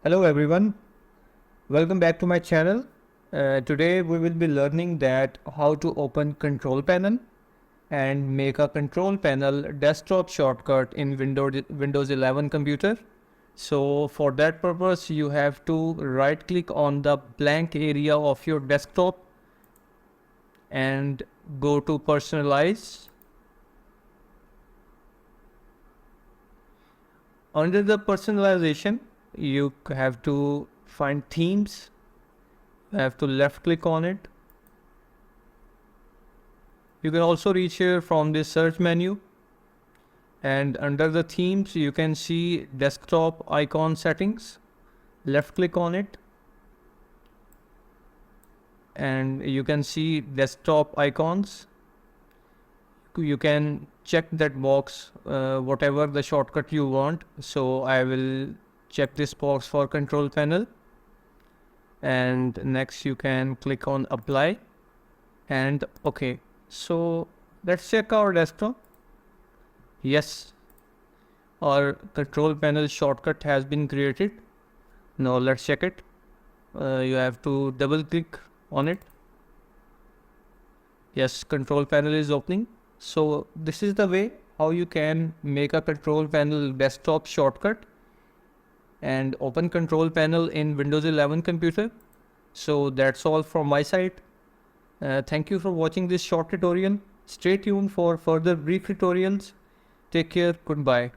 Hello everyone, welcome back to my channel. Today we will be learning that how to open control panel and make a control panel desktop shortcut in Windows 11 computer. So for that purpose you have to right click on the blank area of your desktop and go to personalize. Under the personalization you have to find themes. You have to left click on it. You can also reach here from this search menu, and under the themes you can see desktop icon settings. Left click on it and you can see desktop icons. You can check that box whatever the shortcut you want. So I will check this box for control panel, and next you can click on apply and OK. So let's check our desktop. Yes, our control panel shortcut has been created. Now let's check it. You have to double click on it. Yes, control panel is opening. So this is the way how you can make a control panel desktop shortcut and open control panel in Windows 11 computer. So that's all from my side. Thank you for watching this short tutorial. Stay tuned for further brief tutorials. Take care. Goodbye.